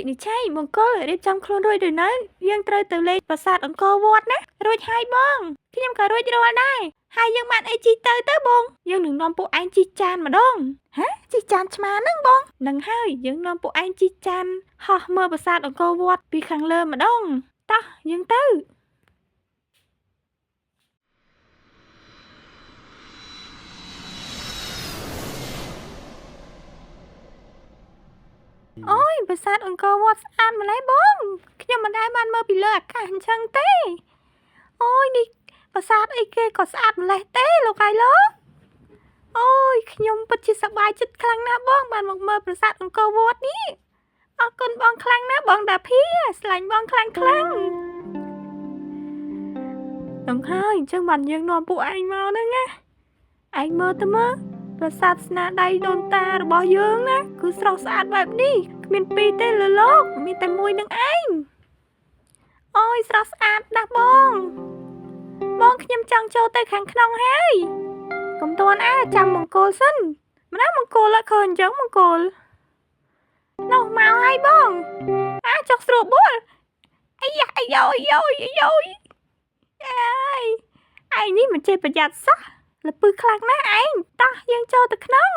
នេះឆៃមង្គលរៀបចំខ្លួនរួចឬនៅយើងត្រូវទៅលេងប្រាសាទអង្គរវត្តណារួចហើយបងខ្ញុំក៏រួចរាល់ដែរហើយយើងបានអីជីទៅបងយើងនឹងនាំពួកឯងជីចានម្ដងហ៎ជីចានឆ្មាហ្នឹងបងនឹងហើយយើងនាំពួកឯងជីចានហោះមើលប្រាសាទអង្គរវត្តពីខាងលើម្ដងតោះយើងទៅអូយប្រាសាទអង្គរវត្តស្អាតម្ល៉េះបងខ្ញុំមិនដែលបានមើលពីលើអាកាសអញ្ចឹងទេអូយនេះប្រាសាទអីគេក៏ស្អាតម្ល៉េះទេលោកអាយលោកអូយខ្ញុំពិតជាសប្បាយចិត្តខ្លាំងណាស់បងបានមកមើលប្រាសាទអង្គរវត្តនេះអរគុណបងខ្លាំងណាស់បងតាភីស្រឡាញ់បងខ្លាំងដល់ហើយអញ្ចឹងបានយើងនាំពួកឯងមកហ្នឹងណាឯងមើលទៅមើលប្រាសាទស្នាដៃដូនតារបស់យើងណាគឺស្រស់ស្អាតបែបនេះគ្មានពីរទេលើលោកមានតែមួយនឹងឯងអូយស្រស់ស្អាតណាស់បងខ្ញុំចង់ចូលទៅខាងក្នុងហើយកុំទាន់ចាំមង្គលសិនម្ដងមង្គលអត់ឃើញអញ្ចឹងមង្គលនោះមកហើយបងចុកស្រួលបួលអាយ៉ាអាយ៉យឯងនេះមិនចេះប្រយ័ត្នសោះល្ពឹសខ្លាំងណាស់ឯងតោះយើងចូលទៅក្នុង